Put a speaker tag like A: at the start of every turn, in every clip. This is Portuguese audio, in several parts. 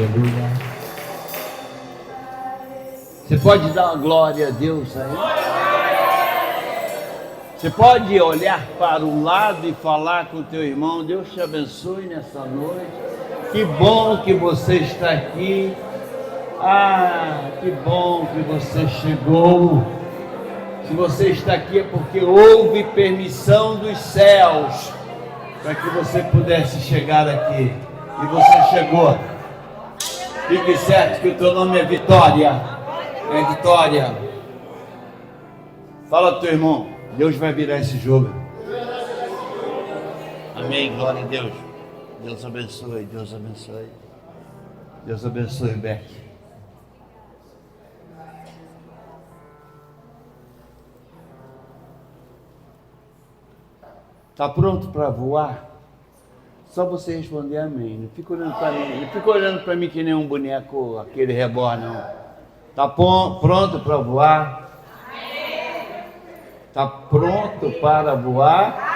A: Aleluia. Você pode dar uma glória a Deus aí? Você pode olhar para o lado e falar com o teu irmão: Deus te abençoe nessa noite. Que bom que você está aqui. Ah, que bom que você chegou. Se você está aqui é porque houve permissão dos céus para que você pudesse chegar aqui. E você chegou. Fique certo que o teu nome é Vitória. É Vitória. Fala pro teu irmão: Deus vai virar esse jogo. Amém, glória a Deus. Deus abençoe, Deus abençoe. Deus abençoe, Beck. Está pronto para voar? Só você responder amém. Não fica olhando para mim. Não fica olhando para mim que nem um boneco, aquele reborn, não. Está pronto para voar? Está pronto para voar?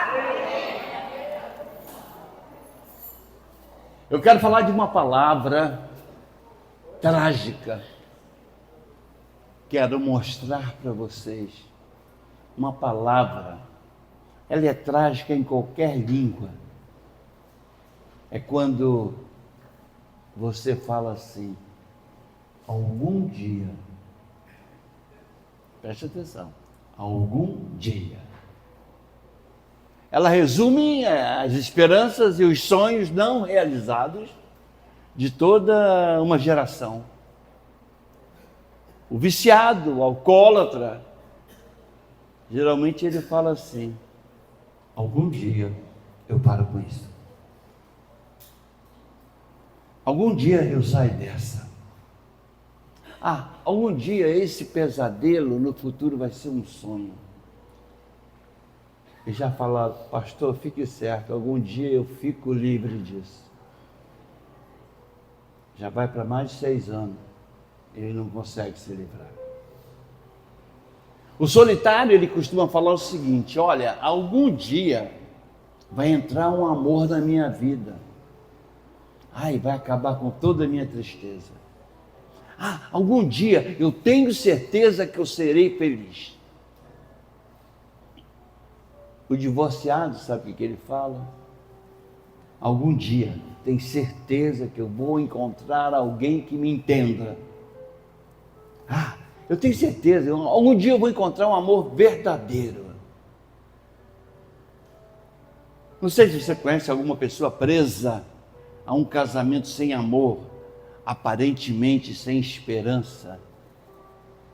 A: Eu quero falar de uma palavra trágica. Quero mostrar para vocês uma palavra. Ela é trágica em qualquer língua. É quando você fala assim: algum dia, preste atenção, algum dia. Ela resume as esperanças e os sonhos não realizados de toda uma geração. O viciado, o alcoólatra, geralmente ele fala assim: algum dia eu paro com isso. Algum dia eu saio dessa. Algum dia esse pesadelo no futuro vai ser um sonho. E já fala: pastor, fique certo, algum dia eu fico livre disso. Já vai para mais de 6 anos. Ele não consegue se livrar. O solitário, ele costuma falar o seguinte: olha, algum dia vai entrar um amor na minha vida. Vai acabar com toda a minha tristeza. Algum dia eu tenho certeza que eu serei feliz. O divorciado, sabe o que ele fala? Algum dia tenho certeza que eu vou encontrar alguém que me entenda. Eu tenho certeza, algum dia eu vou encontrar um amor verdadeiro. Não sei se você conhece alguma pessoa presa a um casamento sem amor, aparentemente sem esperança.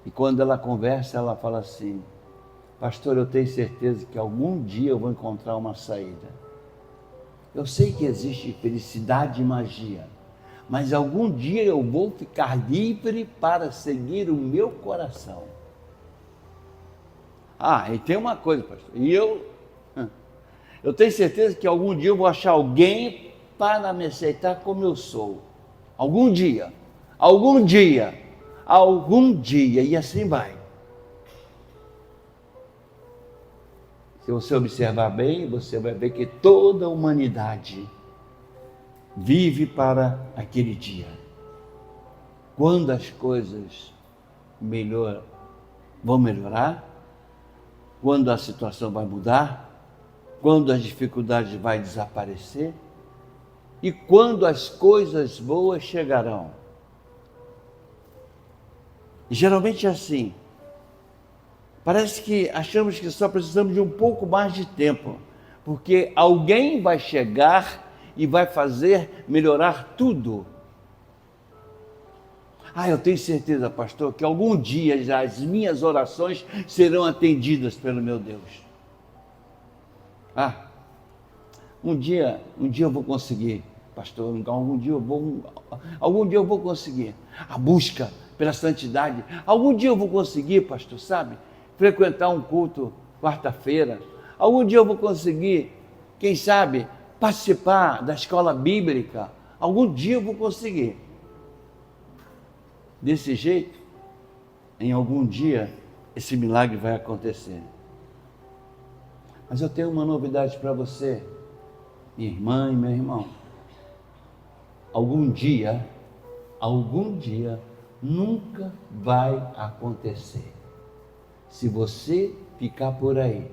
A: E quando ela conversa, ela fala assim: pastor, eu tenho certeza que algum dia eu vou encontrar uma saída. Eu sei que existe felicidade e magia, mas algum dia eu vou ficar livre para seguir o meu coração. E tem uma coisa, pastor, e eu tenho certeza que algum dia eu vou achar alguém para me aceitar como eu sou. Algum dia, e assim vai. Se você observar bem, você vai ver que toda a humanidade vive para aquele dia. Quando as coisas vão melhorar, quando a situação vai mudar, quando as dificuldades vão desaparecer e quando as coisas boas chegarão. E geralmente é assim. Parece que achamos que só precisamos de um pouco mais de tempo, porque alguém vai chegar e vai fazer melhorar tudo. Eu tenho certeza, pastor, que algum dia as minhas orações serão atendidas pelo meu Deus. Um dia eu vou conseguir, pastor, algum dia eu vou conseguir a busca pela santidade. Algum dia eu vou conseguir, pastor, sabe, frequentar um culto quarta-feira. Algum dia eu vou conseguir, quem sabe, participar da escola bíblica. Algum dia eu vou conseguir. Desse jeito, em algum dia, esse milagre vai acontecer. Mas eu tenho uma novidade para você, minha irmã e meu irmão. Algum dia algum dia nunca vai acontecer. Se você ficar por aí,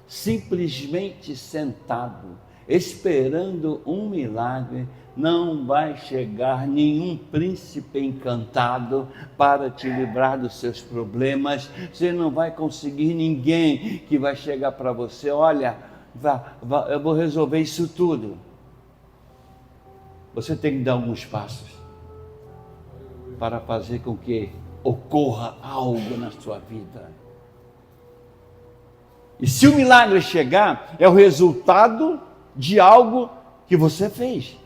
A: simplesmente sentado, esperando um milagre, não vai chegar nenhum príncipe encantado para te livrar dos seus problemas. Você não vai conseguir ninguém que vai chegar para você: olha, eu vou resolver isso tudo. Você tem que dar alguns passos para fazer com que ocorra algo na sua vida. E se o milagre chegar, é o resultado de algo que você fez.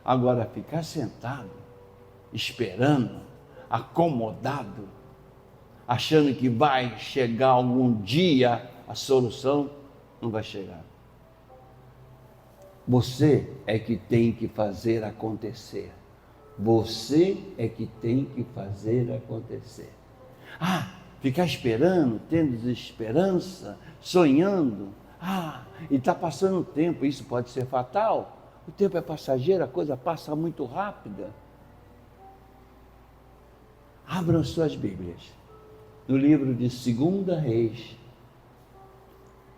A: Agora, ficar sentado, esperando, acomodado, achando que vai chegar algum dia a solução, não vai chegar. Você é que tem que fazer acontecer. Você é que tem que fazer acontecer. Ficar esperando, tendo desesperança, sonhando. E está passando o tempo, isso pode ser fatal. O tempo é passageiro, a coisa passa muito rápida. Abram suas Bíblias no livro de 2 Reis,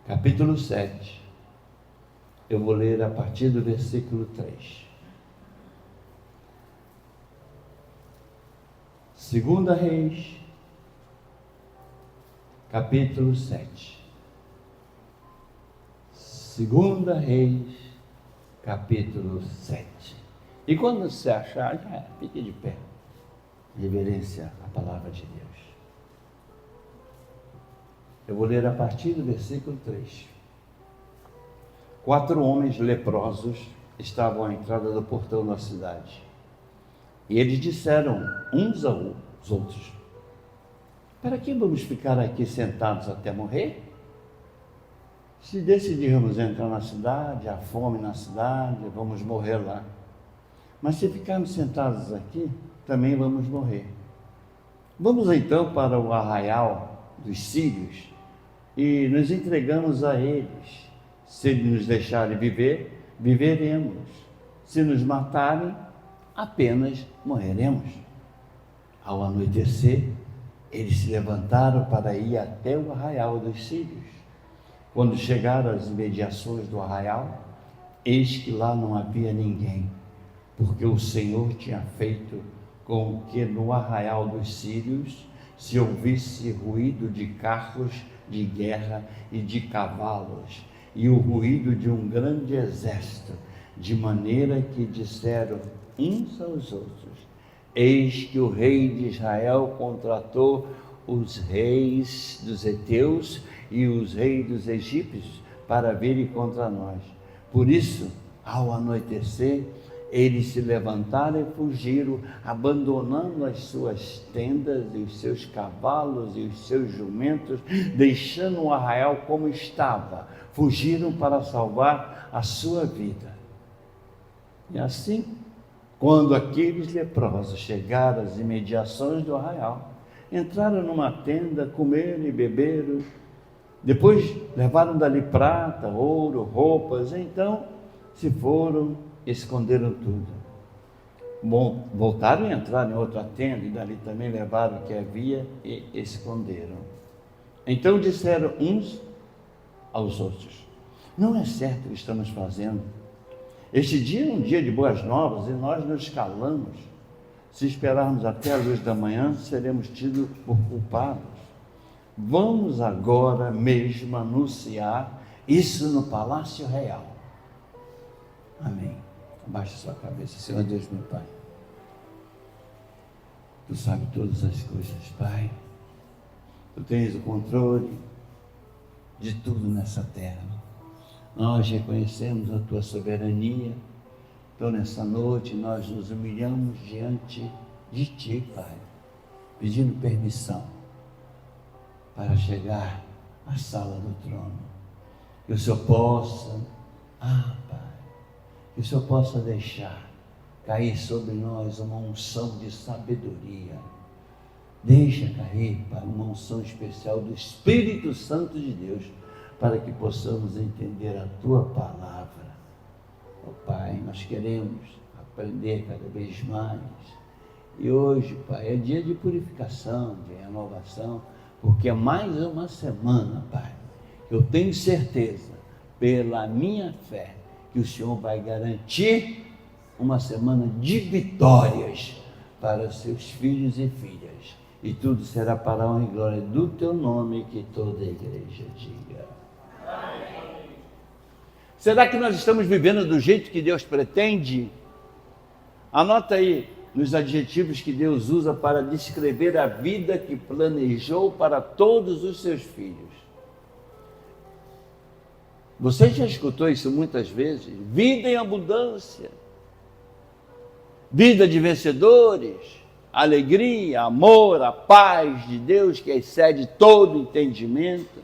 A: capítulo 7. Eu vou ler a partir do versículo 3. 2 Reis, capítulo 7. 2 Reis, capítulo 7. E quando você achar, fique de pé. Reverência à palavra de Deus. Eu vou ler a partir do versículo 3. 4 homens leprosos estavam à entrada do portão da cidade. E eles disseram uns aos outros: para que vamos ficar aqui sentados até morrer? Se decidirmos entrar na cidade, há fome na cidade, vamos morrer lá. Mas se ficarmos sentados aqui, também vamos morrer. Vamos então para o arraial dos sírios e nos entregamos a eles. Se eles nos deixarem viver, viveremos. Se nos matarem, apenas morreremos. Ao anoitecer, eles se levantaram para ir até o arraial dos sírios. Quando chegaram às imediações do arraial, eis que lá não havia ninguém, porque o Senhor tinha feito com que no arraial dos sírios se ouvisse ruído de carros de guerra e de cavalos, e o ruído de um grande exército, de maneira que disseram uns aos outros: eis que o rei de Israel contratou os reis dos heteus e os reis dos egípcios para virem contra nós. Por isso, ao anoitecer, eles se levantaram e fugiram, abandonando as suas tendas e os seus cavalos e os seus jumentos, deixando o arraial como estava. Fugiram para salvar a sua vida. E assim, quando aqueles leprosos chegaram às imediações do arraial, entraram numa tenda, comeram e beberam. Depois levaram dali prata, ouro, roupas. Então se foram, esconderam tudo. Bom, voltaram e entraram em outra tenda, e dali também levaram o que havia e esconderam. Então disseram uns aos outros: não é certo o que estamos fazendo. Este dia é um dia de boas novas e nós nos calamos. Se esperarmos até a luz da manhã, seremos tidos por culpados. Vamos agora mesmo anunciar isso no Palácio Real. Amém. Abaixe sua cabeça. Senhor Deus, meu Pai, Tu sabes todas as coisas, Pai. Tu tens o controle de tudo nessa terra. Nós reconhecemos a Tua soberania. Então, nessa noite, nós nos humilhamos diante de Ti, Pai, pedindo permissão para chegar à sala do trono. Que o Senhor possa, Pai, que o Senhor possa deixar cair sobre nós uma unção de sabedoria. Deixa cair, Pai, uma unção especial do Espírito Santo de Deus, para que possamos entender a Tua palavra. Pai, nós queremos aprender cada vez mais E hoje, Pai, é dia de purificação, de renovação, porque é mais uma semana, Pai, que eu tenho certeza, pela minha fé, que o Senhor vai garantir uma semana de vitórias para seus filhos e filhas. E tudo será para a honra e glória do teu nome, que toda a igreja diga. Amém. Será que nós estamos vivendo do jeito que Deus pretende? Anota aí nos adjetivos que Deus usa para descrever a vida que planejou para todos os seus filhos. Você já escutou isso muitas vezes? Vida em abundância, vida de vencedores, alegria, amor, a paz de Deus que excede todo entendimento.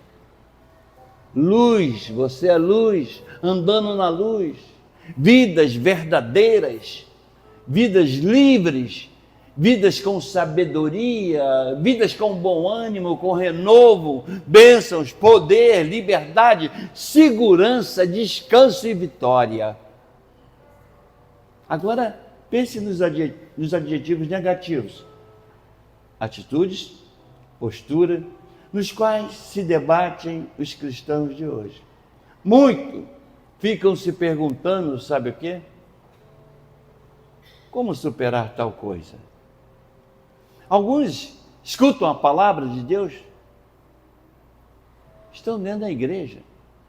A: Luz, você é luz, andando na luz. Vidas verdadeiras, vidas livres, vidas com sabedoria, vidas com bom ânimo, com renovo, bênçãos, poder, liberdade, segurança, descanso e vitória. Agora, pense nos adjetivos negativos. Atitudes, postura, nos quais se debatem os cristãos de hoje. Muito ficam se perguntando, sabe o quê? Como superar tal coisa? Alguns escutam a palavra de Deus, estão dentro da igreja,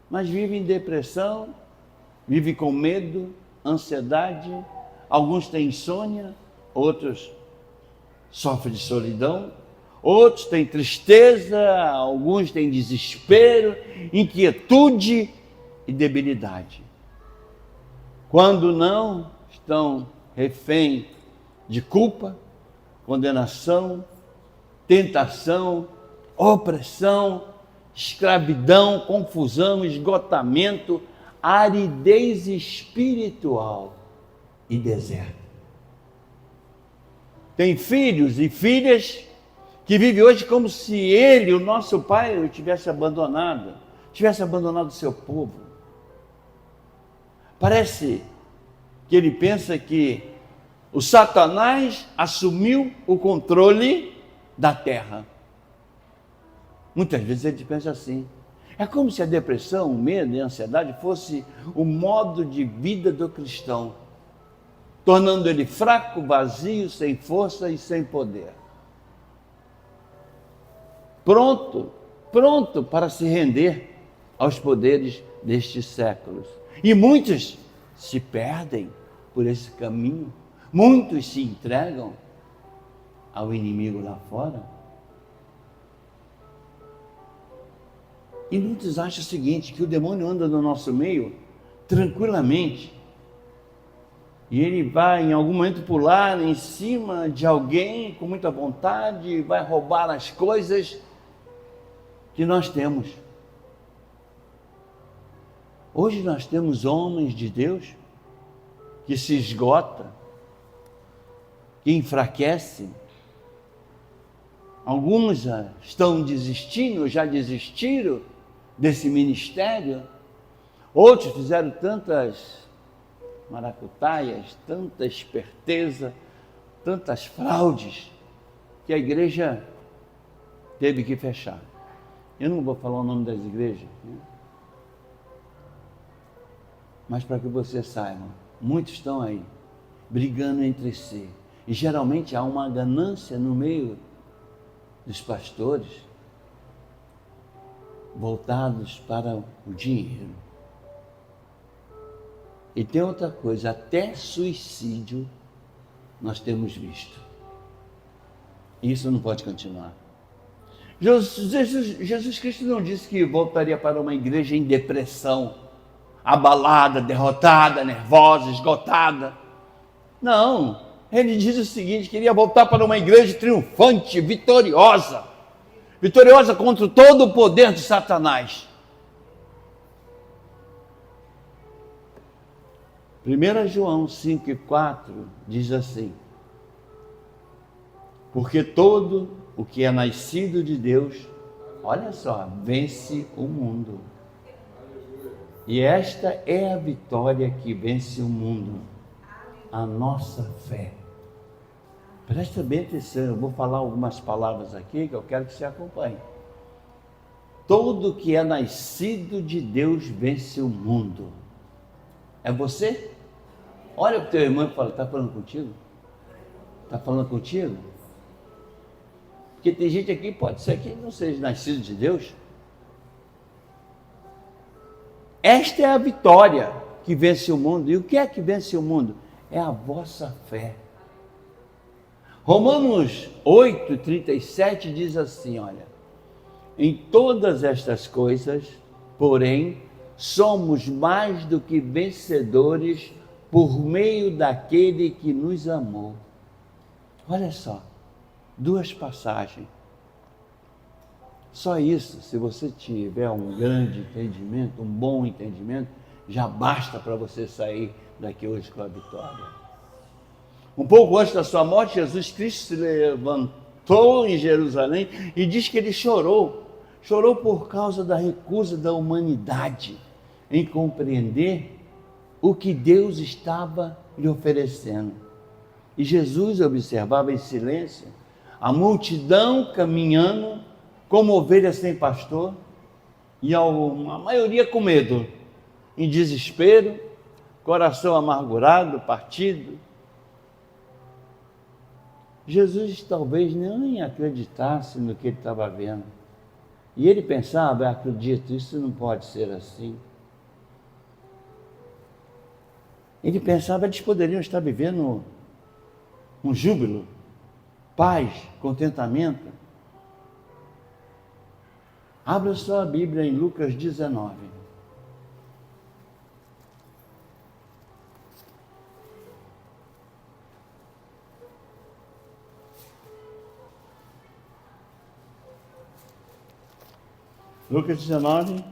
A: mas vivem em depressão, vivem com medo, ansiedade, alguns têm insônia, outros sofrem de solidão, outros têm tristeza, alguns têm desespero, inquietude e debilidade. Quando não, estão refém de culpa, condenação, tentação, opressão, escravidão, confusão, esgotamento, aridez espiritual e deserto. Tem filhos e filhas que vivem hoje como se ele, o nosso pai, o tivesse abandonado o seu povo. Parece que ele pensa que o Satanás assumiu o controle da terra. Muitas vezes ele pensa assim. É como se a depressão, o medo e a ansiedade fosse o modo de vida do cristão, tornando ele fraco, vazio, sem força e sem poder. Pronto para se render aos poderes destes séculos. E muitos se perdem por esse caminho. Muitos se entregam ao inimigo lá fora. E muitos acham o seguinte, que o demônio anda no nosso meio tranquilamente. E ele vai em algum momento pular em cima de alguém com muita vontade, vai roubar as coisas que nós temos. Hoje nós temos homens de Deus que se esgotam, que enfraquecem. Alguns já estão desistindo, já desistiram desse ministério. Outros fizeram tantas maracutaias, tanta esperteza, tantas fraudes, que a igreja teve que fechar. Eu não vou falar o nome das igrejas, né? Mas para que você saiba, muitos estão aí, brigando entre si. E geralmente há uma ganância no meio dos pastores, voltados para o dinheiro. E tem outra coisa, até suicídio nós temos visto. Isso não pode continuar. Jesus Cristo não disse que voltaria para uma igreja em depressão, abalada, derrotada, nervosa, esgotada. Não, ele diz o seguinte, queria voltar para uma igreja triunfante, vitoriosa contra todo o poder de Satanás. 1 João 5,4 diz assim: porque todo o que é nascido de Deus, olha só, vence o mundo. E esta é a vitória que vence o mundo, a nossa fé. Presta bem atenção, eu vou falar algumas palavras aqui que eu quero que você acompanhe. Todo que é nascido de Deus vence o mundo. É você? Olha para o teu irmão e fala, está falando contigo? Está falando contigo? Porque tem gente aqui, pode ser que não seja nascido de Deus. Esta é a vitória que vence o mundo. E o que é que vence o mundo? É a vossa fé. Romanos 8:37 diz assim, olha, em todas estas coisas, porém, somos mais do que vencedores por meio daquele que nos amou. Olha só, duas passagens. Só isso, se você tiver um grande entendimento, um bom entendimento, já basta para você sair daqui hoje com a vitória. Um pouco antes da sua morte, Jesus Cristo se levantou em Jerusalém e diz que ele chorou por causa da recusa da humanidade em compreender o que Deus estava lhe oferecendo. E Jesus observava em silêncio a multidão caminhando como ovelhas sem pastor, e a maioria com medo, em desespero, coração amargurado, partido. Jesus talvez nem acreditasse no que ele estava vendo. E ele pensava, acredito, isso não pode ser assim. Ele pensava, eles poderiam estar vivendo um júbilo, paz, contentamento. Abra sua Bíblia em Lucas 19. Lucas 19.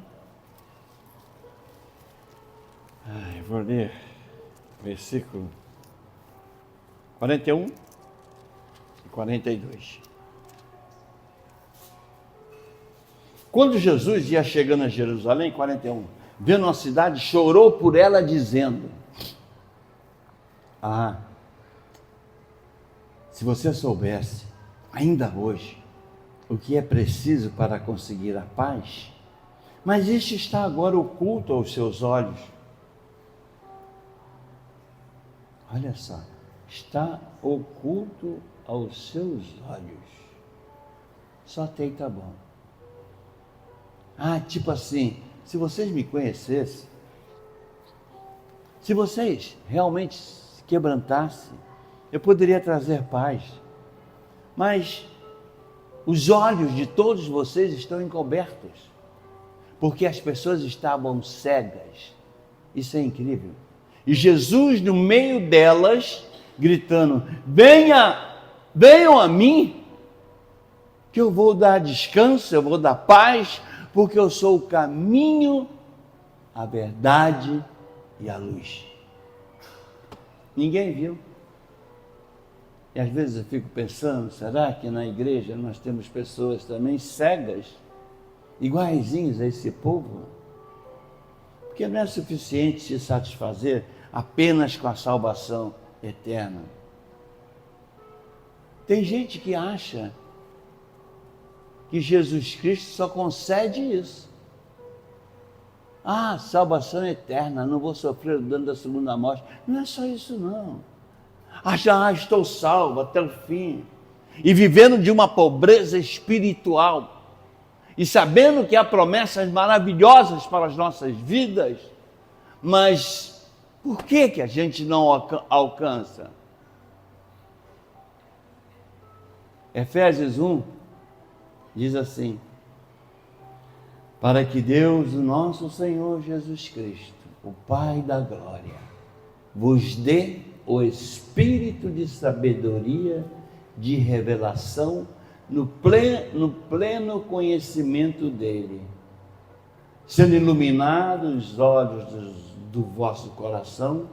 A: Vou ler versículo 41 e 42. Quando Jesus ia chegando a Jerusalém, 41, vendo a cidade, chorou por ela, dizendo: se você soubesse, ainda hoje, o que é preciso para conseguir a paz, mas isto está agora oculto aos seus olhos. Olha só, está oculto aos seus olhos. Só até aí tá bom. Tipo assim, se vocês me conhecessem, se vocês realmente se quebrantassem, eu poderia trazer paz, mas os olhos de todos vocês estão encobertos, porque as pessoas estavam cegas. Isso é incrível. E Jesus no meio delas, gritando: venham a mim, que eu vou dar descanso, eu vou dar paz, porque eu sou o caminho, a verdade e a luz. Ninguém viu. E às vezes eu fico pensando, será que na igreja nós temos pessoas também cegas, iguaizinhos a esse povo? Porque não é suficiente se satisfazer apenas com a salvação eterna. Tem gente que acha que Jesus Cristo só concede isso. Salvação eterna, não vou sofrer o dano da segunda morte. Não é só isso não. Estou salvo até o fim. E vivendo de uma pobreza espiritual. E sabendo que há promessas maravilhosas para as nossas vidas. Mas por que a gente não alcança? Efésios 1 diz assim: para que Deus, o nosso Senhor Jesus Cristo, o Pai da glória, vos dê o espírito de sabedoria, de revelação, no pleno conhecimento dele, sendo iluminados os olhos do vosso coração,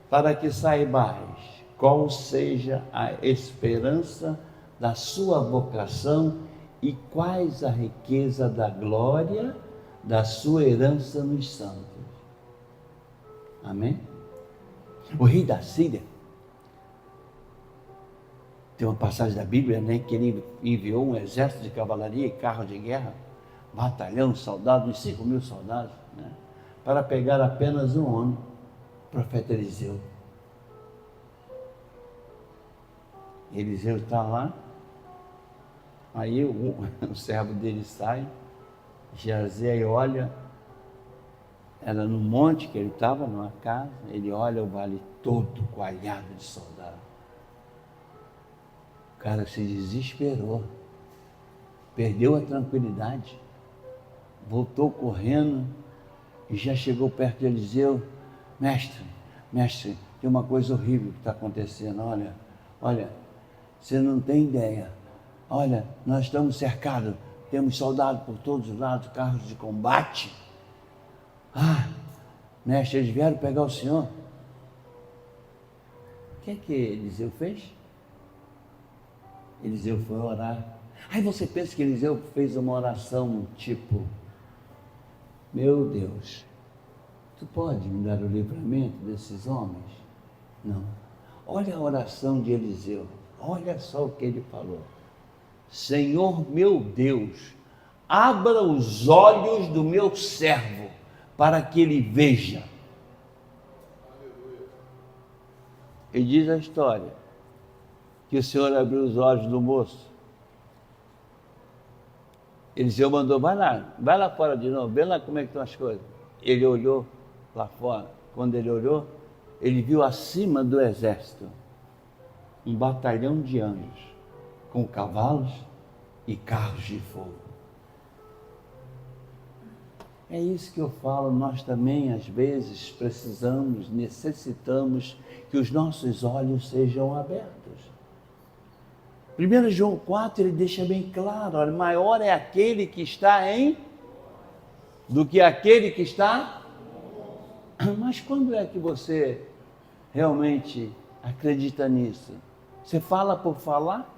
A: para que saibais qual seja a esperança da sua vocação e quais a riqueza da glória da sua herança nos santos. Amém? O rei da Síria Tem uma passagem da Bíblia, né, que ele enviou um exército de cavalaria e carro de guerra, batalhão, soldados, uns 5.000 soldados, né, para pegar apenas um homem, o profeta Eliseu. Eliseu está lá, aí o servo dele sai, Geazi aí olha, era no monte que ele estava, numa casa, ele olha o vale todo coalhado de soldados. O cara se desesperou, perdeu a tranquilidade, voltou correndo e já chegou perto de Eliseu. Mestre, tem uma coisa horrível que está acontecendo, olha, você não tem ideia, olha, nós estamos cercados, temos soldados por todos os lados, carros de combate. Mestre, eles vieram pegar o senhor. O que Eliseu fez? Eliseu foi orar. Aí você pensa que Eliseu fez uma oração tipo: meu Deus, tu pode me dar o livramento desses homens? Não. Olha a oração de Eliseu, olha só o que ele falou: Senhor meu Deus, abra os olhos do meu servo, para que ele veja. E diz a história que o Senhor abriu os olhos do moço. Eliseu mandou: vai lá fora de novo, vê lá como é que estão as coisas. Ele olhou lá fora. Quando ele olhou, ele viu acima do exército um batalhão de anjos, com cavalos e carros de fogo. É isso que eu falo, nós também às vezes necessitamos que os nossos olhos sejam abertos. 1 João 4, ele deixa bem claro, olha, maior é aquele que está do que aquele que está. Mas quando é que você realmente acredita nisso? Você fala por falar?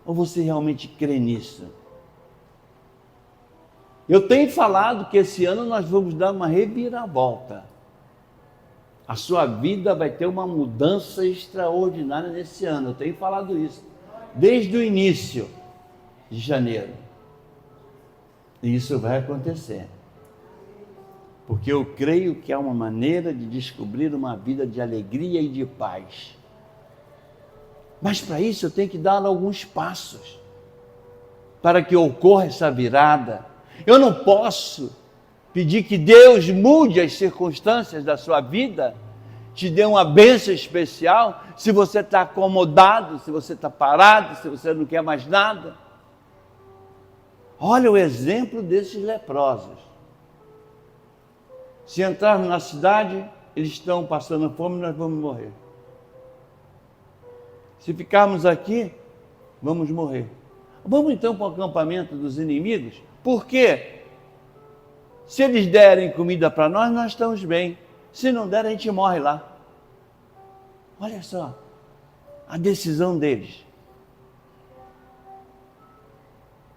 A: Ou você realmente crê nisso? Eu tenho falado que esse ano nós vamos dar uma reviravolta. A sua vida vai ter uma mudança extraordinária nesse ano. Eu tenho falado isso desde o início de janeiro. E isso vai acontecer. Porque eu creio que há uma maneira de descobrir uma vida de alegria e de paz. Mas para isso eu tenho que dar alguns passos para que ocorra essa virada. Eu não posso pedir que Deus mude as circunstâncias da sua vida, te dê uma bênção especial, se você está acomodado, se você está parado, se você não quer mais nada. Olha o exemplo desses leprosos. Se entrarmos na cidade, eles estão passando fome, nós vamos morrer. Se ficarmos aqui, vamos morrer. Vamos então para o acampamento dos inimigos? Por quê? Se eles derem comida para nós, nós estamos bem. Se não der, a gente morre lá. Olha só a decisão deles.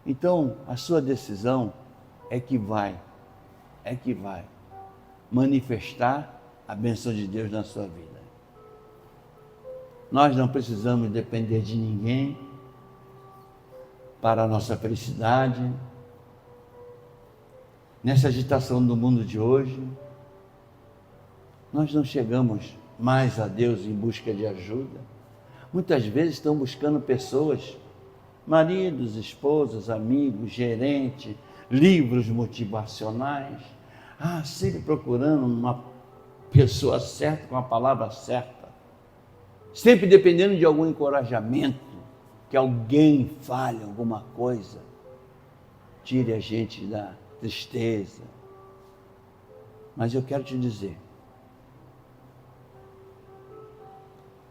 A: Então, a sua decisão é que vai manifestar a bênção de Deus na sua vida. Nós não precisamos depender de ninguém para a nossa felicidade. Nessa agitação do mundo de hoje, nós não chegamos mais a Deus em busca de ajuda. Muitas vezes estão buscando pessoas, maridos, esposas, amigos, gerente, livros motivacionais, sempre procurando uma pessoa certa, com a palavra certa, sempre dependendo de algum encorajamento, que alguém fale alguma coisa, tire a gente da tristeza. Mas eu quero te dizer,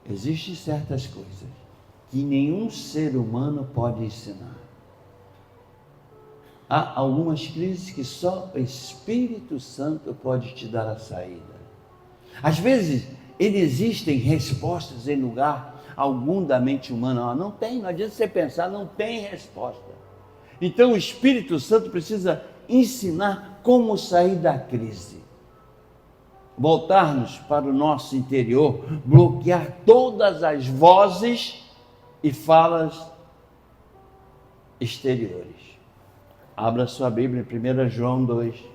A: existem certas coisas que nenhum ser humano pode ensinar. Há algumas crises que só o Espírito Santo pode te dar a saída. Às vezes, existem respostas em lugar algum da mente humana. Não adianta você pensar, não tem resposta. Então o Espírito Santo precisa ensinar como sair da crise. Voltarmos para o nosso interior, bloquear todas as vozes e falas exteriores. Abra sua Bíblia em 1 João 2.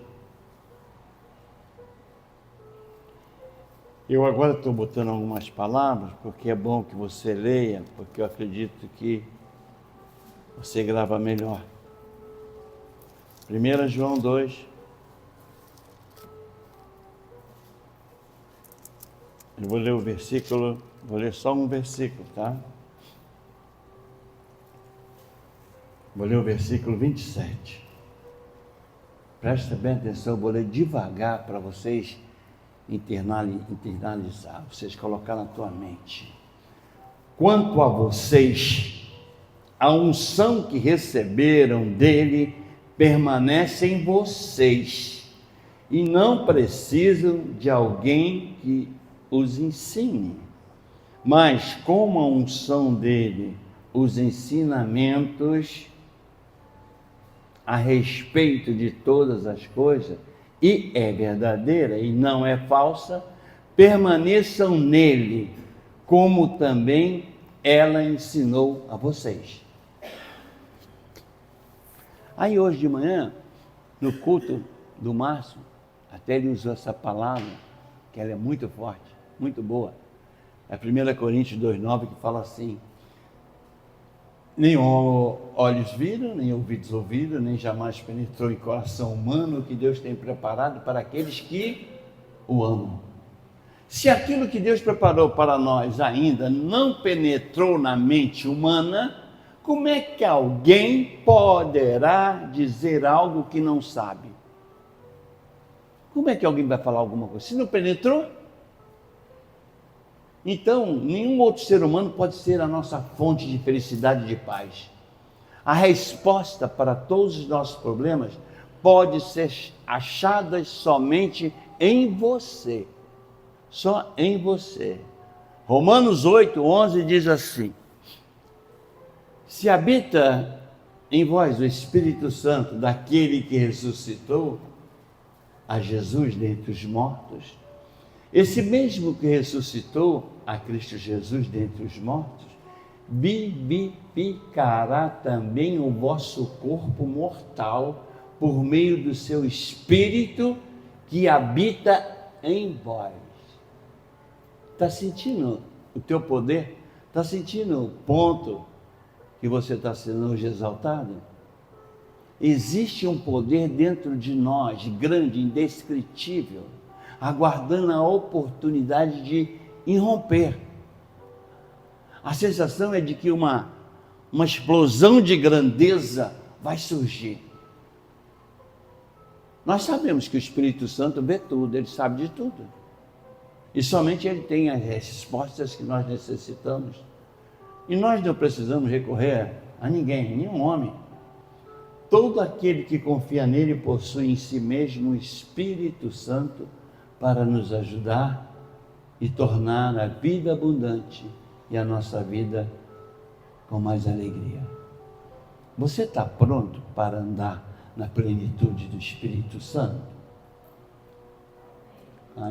A: Eu agora estou botando algumas palavras, porque é bom que você leia, porque eu acredito que você grava melhor. 1 João 2. Eu vou ler o versículo, vou ler só um versículo, tá? Vou ler o versículo 27. Presta bem atenção, eu vou ler devagar para vocês internalizar, vocês colocar na tua mente. Quanto a vocês, a unção que receberam dele permanece em vocês e não precisam de alguém que os ensine. Mas como a unção dele, os ensinamentos a respeito de todas as coisas, e é verdadeira e não é falsa, permaneçam nele, como também ela ensinou a vocês. Aí hoje de manhã, no culto do Márcio, até ele usou essa palavra, que ela é muito forte, muito boa. É 1 Coríntios 2,9 que fala assim: nem olhos viram, nem ouvidos ouviram, nem jamais penetrou em coração humano o que Deus tem preparado para aqueles que o amam. Se aquilo que Deus preparou para nós ainda não penetrou na mente humana, como é que alguém poderá dizer algo que não sabe? Como é que alguém vai falar alguma coisa? Se não penetrou, então nenhum outro ser humano pode ser a nossa fonte de felicidade e de paz. A resposta para todos os nossos problemas pode ser achada somente em você. Só em você. Romanos 8:11 diz assim: se habita em vós o Espírito Santo daquele que ressuscitou a Jesus dentre os mortos, esse mesmo que ressuscitou a Cristo Jesus dentre os mortos, vivificará também o vosso corpo mortal por meio do seu Espírito que habita em vós. Está sentindo o teu poder? Está sentindo o ponto que você está sendo hoje exaltado? Existe um poder dentro de nós, grande, indescritível, aguardando a oportunidade de irromper. A sensação é de que uma explosão de grandeza vai surgir. Nós sabemos que o Espírito Santo vê tudo, ele sabe de tudo. E somente ele tem as respostas que nós necessitamos. E nós não precisamos recorrer a ninguém, a nenhum homem. Todo aquele que confia nele possui em si mesmo o Espírito Santo para nos ajudar e tornar a vida abundante e a nossa vida com mais alegria. Você está pronto para andar na plenitude do Espírito Santo?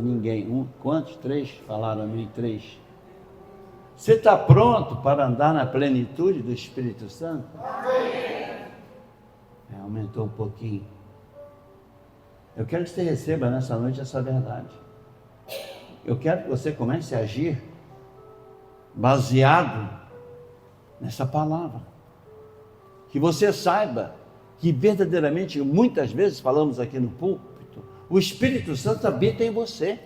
A: Ninguém. Quantos? 3? Falaram a mim 3. Você está pronto para andar na plenitude do Espírito Santo? Aumentou um pouquinho. Eu quero que você receba nessa noite essa verdade. Eu quero que você comece a agir baseado nessa palavra. Que você saiba que verdadeiramente, muitas vezes falamos aqui no púlpito, o Espírito Santo habita em você.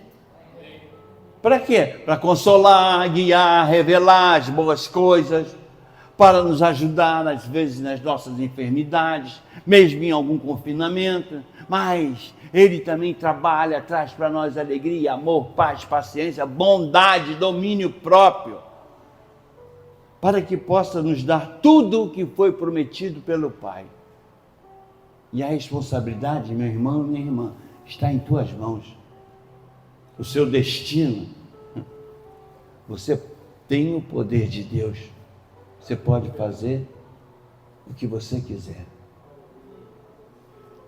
A: Para quê? Para consolar, guiar, revelar as boas coisas, para nos ajudar, às vezes, nas nossas enfermidades, mesmo em algum confinamento, mas ele também trabalha, traz para nós alegria, amor, paz, paciência, bondade, domínio próprio, para que possa nos dar tudo o que foi prometido pelo Pai. E a responsabilidade, meu irmão e minha irmã, está em tuas mãos. O seu destino, você tem o poder de Deus. Você pode fazer o que você quiser.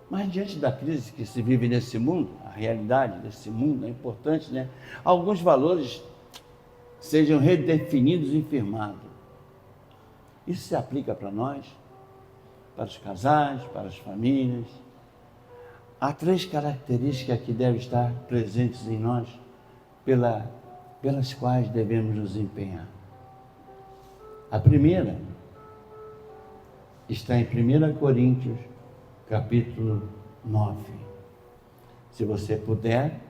A: Mas diante da crise que se vive nesse mundo, a realidade desse mundo é importante, né? Alguns valores sejam redefinidos e firmados. Isso se aplica para nós, para os casais, para as famílias. Há 3 características que devem estar presentes em nós, pelas quais devemos nos empenhar. A primeira está em 1 Coríntios, capítulo 9. Se você puder,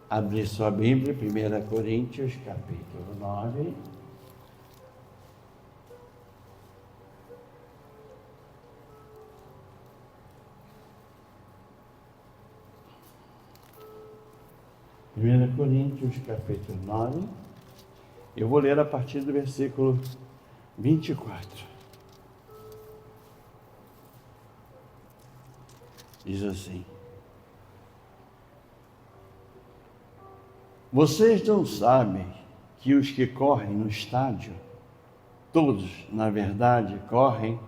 A: abrir sua Bíblia, 1 Coríntios, capítulo 9. Primeira Coríntios, capítulo 9. Eu vou ler a partir do versículo 24. Diz assim: vocês não sabem que os que correm no estádio, todos, na verdade, correm,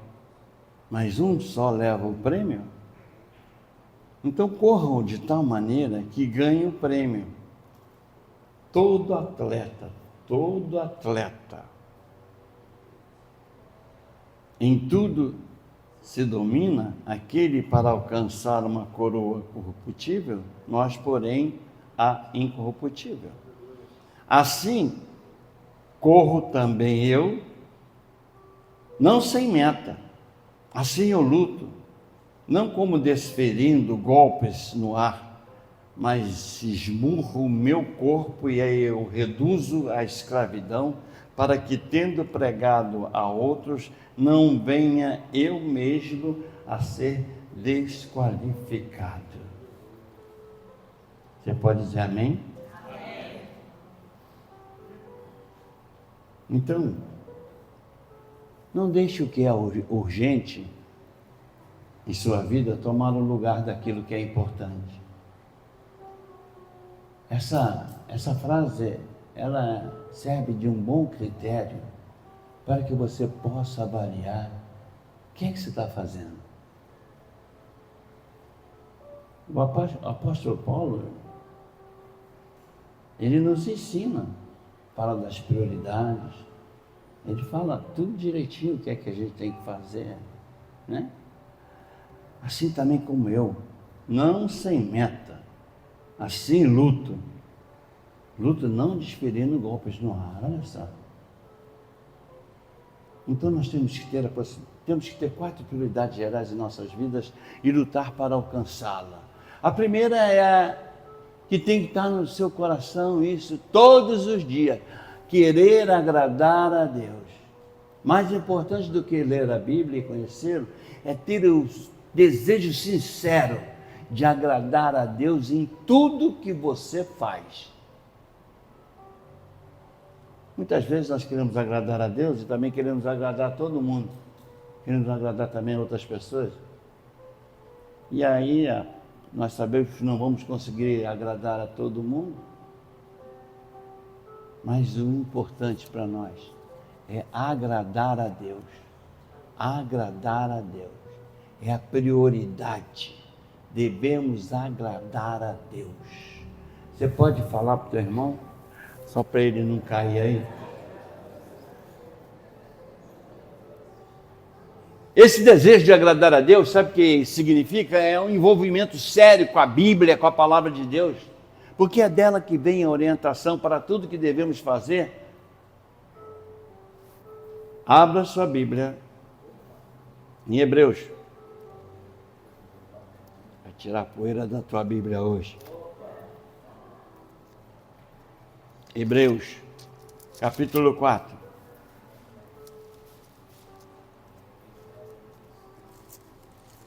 A: mas um só leva o prêmio? Então corram de tal maneira que ganhem o prêmio. Todo atleta, em tudo se domina aquele para alcançar uma coroa corruptível, nós, porém, a incorruptível. Assim, corro também eu, não sem meta, assim eu luto, não como desferindo golpes no ar, mas esmurro o meu corpo e aí eu reduzo à escravidão, para que, tendo pregado a outros, não venha eu mesmo a ser desqualificado. Você pode dizer amém? Amém. Então, não deixe o que é urgente em sua vida tomar o lugar daquilo que é importante. Essa frase, ela serve de um bom critério para que você possa avaliar o que é que você está fazendo. O apóstolo Paulo, ele nos ensina, fala das prioridades, ele fala tudo direitinho o que é que a gente tem que fazer, né? Assim também como eu, não sem meta, assim luto não desferindo golpes no ar, olha só. Então nós temos que ter 4 prioridades gerais em nossas vidas e lutar para alcançá-la. A primeira é a que tem que estar no seu coração, isso todos os dias, querer agradar a Deus. Mais importante do que ler a Bíblia e conhecê-lo, é ter o desejo sincero de agradar a Deus em tudo que você faz. Muitas vezes nós queremos agradar a Deus e também queremos agradar a todo mundo. Queremos agradar também outras pessoas. E aí nós sabemos que não vamos conseguir agradar a todo mundo. Mas o importante para nós é agradar a Deus. Agradar a Deus é a prioridade. Devemos agradar a Deus. Você pode falar para o teu irmão, só para ele não cair aí? Esse desejo de agradar a Deus, sabe o que significa? É um envolvimento sério com a Bíblia, com a palavra de Deus, porque é dela que vem a orientação para tudo que devemos fazer. Abra sua Bíblia em Hebreus. Vai tirar a poeira da tua Bíblia hoje. Hebreus, capítulo 4.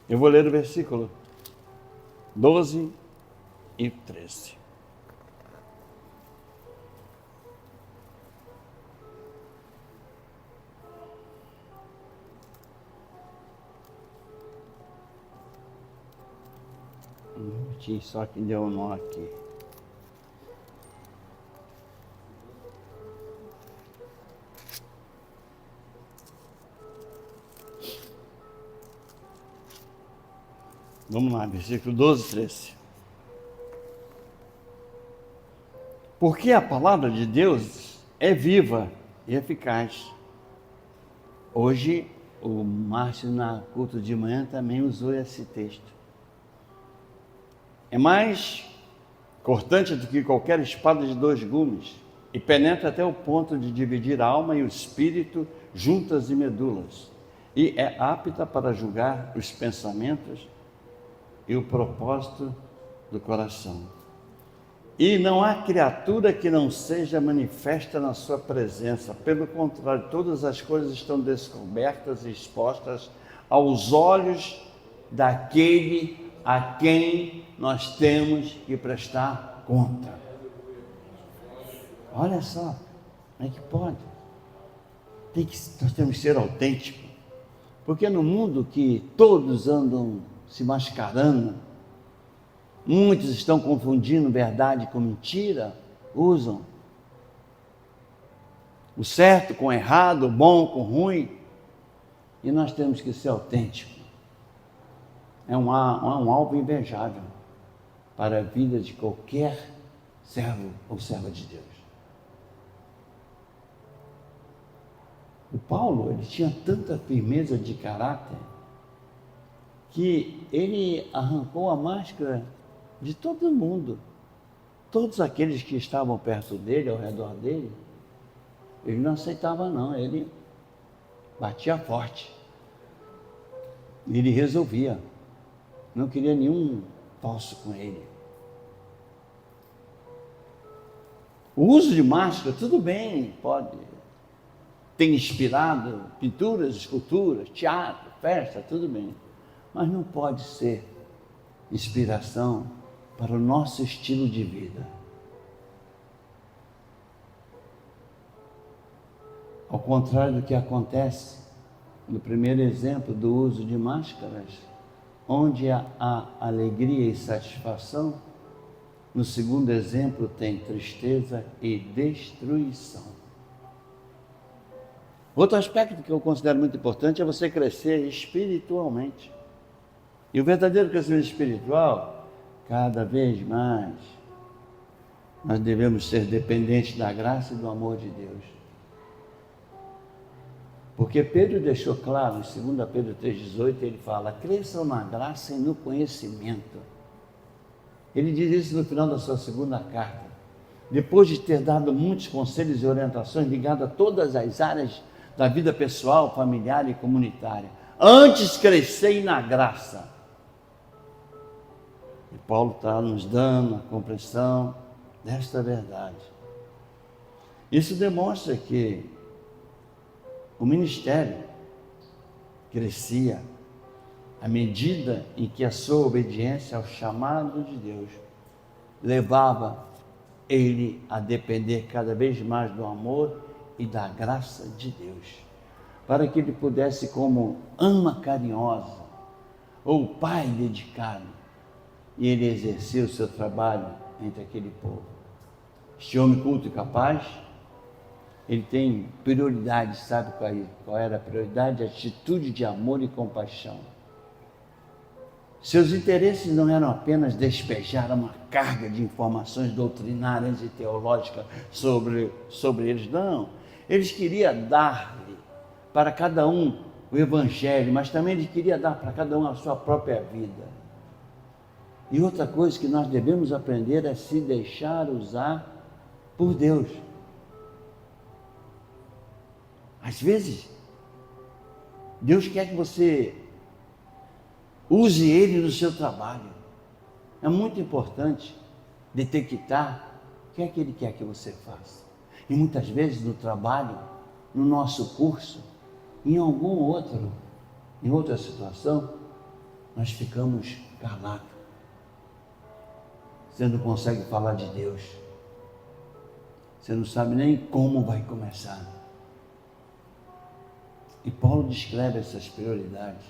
A: Eu vou ler o versículo 12 e 13. Um minutinho só que deu um nó aqui. Vamos lá, versículo 12, 13. Porque a palavra de Deus é viva e eficaz, Hoje, o Márcio, na culto de manhã, também usou esse texto. É mais cortante do que qualquer espada de 2 gumes, e penetra até o ponto de dividir a alma e o espírito, juntas e medulas, e é apta para julgar os pensamentos e o propósito do coração. E não há criatura que não seja manifesta na sua presença. Pelo contrário, todas as coisas estão descobertas e expostas aos olhos daquele a quem nós temos que prestar conta. Olha só, como é que pode? Nós temos que ser autênticos. Porque no mundo que todos andam se mascarando, muitos estão confundindo verdade com mentira, usam o certo com o errado, o bom com o ruim, e nós temos que ser autênticos. É um alvo invejável para a vida de qualquer servo ou serva de Deus. O Paulo, ele tinha tanta firmeza de caráter que ele arrancou a máscara de todo mundo. Todos aqueles que estavam perto dele, ao redor dele, ele não aceitava não, ele batia forte. Ele resolvia, não queria nenhum falso com ele. O uso de máscara, tudo bem, pode ter inspirado pinturas, esculturas, teatro, festa, tudo bem. Mas não pode ser inspiração para o nosso estilo de vida. Ao contrário do que acontece no primeiro exemplo do uso de máscaras, onde há alegria e satisfação, no segundo exemplo tem tristeza e destruição. Outro aspecto que eu considero muito importante é você crescer espiritualmente. E o verdadeiro crescimento espiritual, cada vez mais, nós devemos ser dependentes da graça e do amor de Deus. Porque Pedro deixou claro, em 2 Pedro 3,18, ele fala, cresçam na graça e no conhecimento. Ele diz isso no final da sua segunda carta. Depois de ter dado muitos conselhos e orientações ligados a todas as áreas da vida pessoal, familiar e comunitária. Antes crescei na graça. E Paulo está nos dando a compreensão desta verdade. Isso demonstra que o ministério crescia à medida em que a sua obediência ao chamado de Deus levava ele a depender cada vez mais do amor e da graça de Deus, para que ele pudesse, como ama carinhosa ou pai dedicado, e ele exercia o seu trabalho entre aquele povo. Este homem culto e capaz, ele tem prioridade, sabe qual era a prioridade? Atitude de amor e compaixão. Seus interesses não eram apenas despejar uma carga de informações doutrinárias e teológicas sobre eles, não. Eles queriam dar-lhe para cada um o Evangelho, mas também ele queria dar para cada um a sua própria vida. E outra coisa que nós devemos aprender é se deixar usar por Deus. Às vezes, Deus quer que você use Ele no seu trabalho. É muito importante detectar o que é que Ele quer que você faça. E muitas vezes no trabalho, no nosso curso, em outra situação, nós ficamos calados. Você não consegue falar de Deus. Você não sabe nem como vai começar. E Paulo descreve essas prioridades.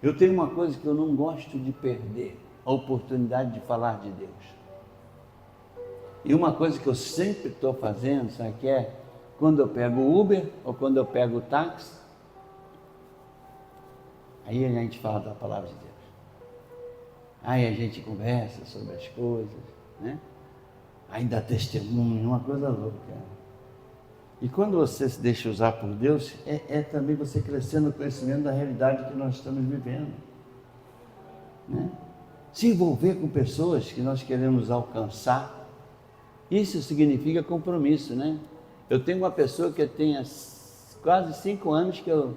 A: Eu tenho uma coisa que eu não gosto de perder, a oportunidade de falar de Deus. E uma coisa que eu sempre estou fazendo, sabe o que é? Quando eu pego o Uber ou quando eu pego o táxi, aí a gente fala da palavra de Deus. Aí a gente conversa sobre as coisas, né? Aí dá testemunho, uma coisa louca. E quando você se deixa usar por Deus, é também você crescer no conhecimento da realidade que nós estamos vivendo, né? Se envolver com pessoas que nós queremos alcançar, isso significa compromisso, né? Eu tenho uma pessoa que tem quase 5 anos que eu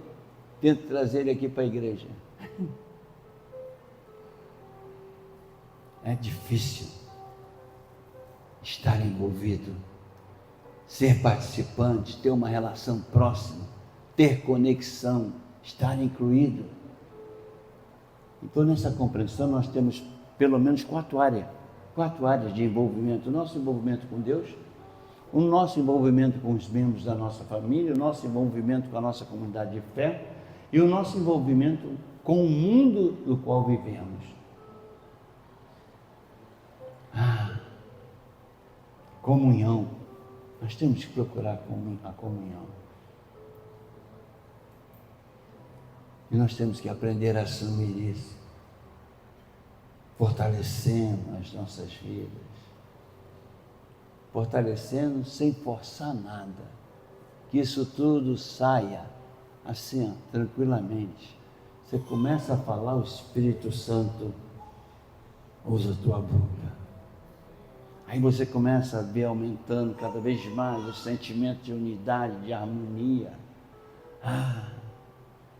A: tento trazer ele aqui para a igreja. É difícil estar envolvido, ser participante, ter uma relação próxima, ter conexão, estar incluído. Então, nessa compreensão, nós temos pelo menos 4 áreas de envolvimento. O nosso envolvimento com Deus, o nosso envolvimento com os membros da nossa família, o nosso envolvimento com a nossa comunidade de fé e o nosso envolvimento com o mundo do qual vivemos. Comunhão. Nós temos que procurar a comunhão. E nós temos que aprender a assumir isso, fortalecendo as nossas vidas, fortalecendo sem forçar nada, que isso tudo saia assim, tranquilamente. Você começa a falar, o Espírito Santo usa a tua boca. Aí você começa a ver aumentando cada vez mais o sentimento de unidade, de harmonia.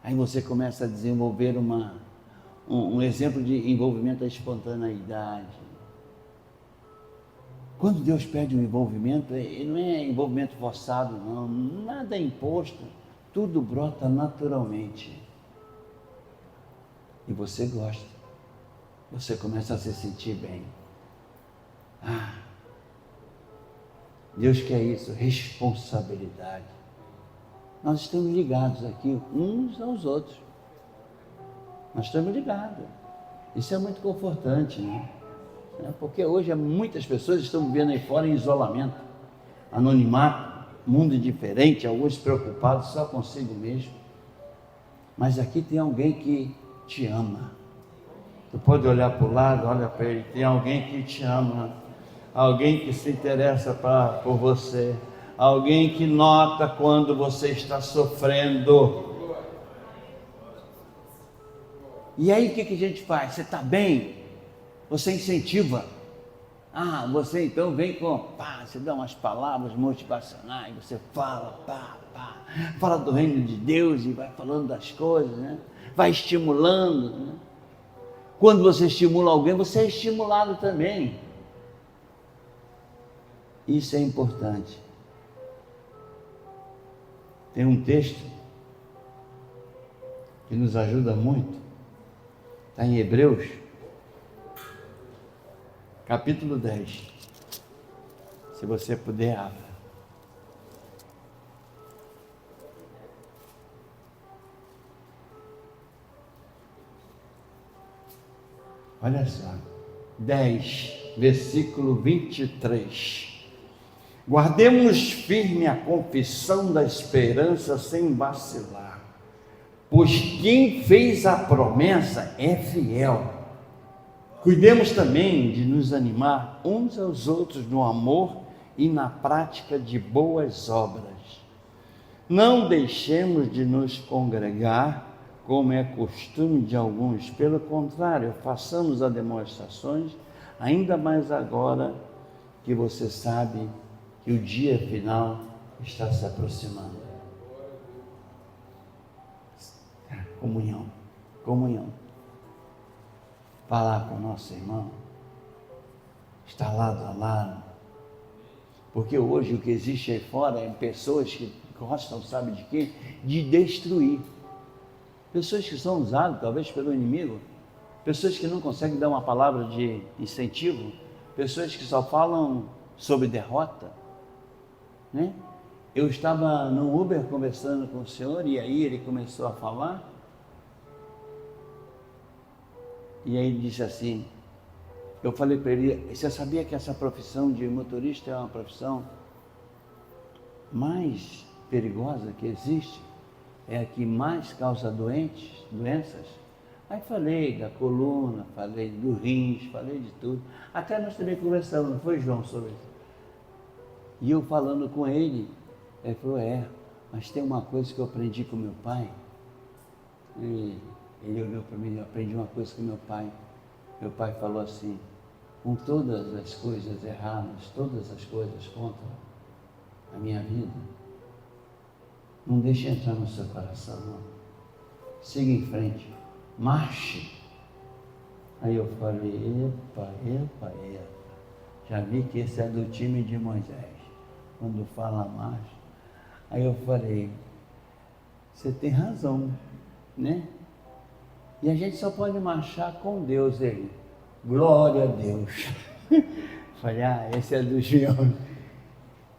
A: Aí você começa a desenvolver um exemplo de envolvimento da espontaneidade. Quando Deus pede um envolvimento, não é envolvimento forçado, não, nada é imposto, tudo brota naturalmente. E você gosta, você começa a se sentir bem. Deus quer isso, responsabilidade. Nós estamos ligados aqui uns aos outros. Nós estamos ligados. Isso é muito confortante, né? Porque hoje muitas pessoas estão vivendo aí fora em isolamento, anonimato, mundo diferente, alguns preocupados só consigo mesmo. Mas aqui tem alguém que te ama. Tu pode olhar para o lado, olha para ele, tem alguém que te ama. Alguém que se interessa por você, alguém que nota quando você está sofrendo. E aí o que a gente faz? Você está bem? Você incentiva. Você então vem você dá umas palavras motivacionais, você fala, fala do reino de Deus e vai falando das coisas, né? Vai estimulando, né? Quando você estimula alguém, você é estimulado também. Isso é importante. Tem um texto que nos ajuda muito, está em Hebreus, capítulo 10. Se você puder, abra. Olha só, 10, versículo 23. Guardemos firme a confissão da esperança sem vacilar, pois quem fez a promessa é fiel. Cuidemos também de nos animar uns aos outros no amor e na prática de boas obras. Não deixemos de nos congregar, como é costume de alguns. Pelo contrário, façamos as demonstrações, ainda mais agora que você sabe que o dia final está se aproximando. Comunhão. Falar com o nosso irmão, estar lado a lado. Porque hoje o que existe aí fora é pessoas que gostam, sabe de quê? De destruir. Pessoas que são usadas talvez pelo inimigo, pessoas que não conseguem dar uma palavra de incentivo, pessoas que só falam sobre derrota, né? Eu estava no Uber conversando com o senhor e aí ele começou a falar e aí ele disse assim, eu falei para ele, você sabia que essa profissão de motorista é uma profissão mais perigosa que existe? É a que mais causa doenças? Aí falei da coluna, falei do rins, falei de tudo. Até nós também conversamos, não foi, João, sobre isso? E eu falando com ele, Ele falou, mas tem uma coisa que eu aprendi com meu pai. E ele olhou para mim, eu aprendi uma coisa com meu pai. Meu pai falou assim, com todas as coisas erradas, todas as coisas contra a minha vida, não deixe entrar no seu coração, não. Siga em frente, marche. Aí eu falei, epa, já vi que esse é do time de Moisés, quando fala marche. Aí eu falei, você tem razão, né? E a gente só pode marchar com Deus. Ele, glória a Deus. Falei, esse é do João.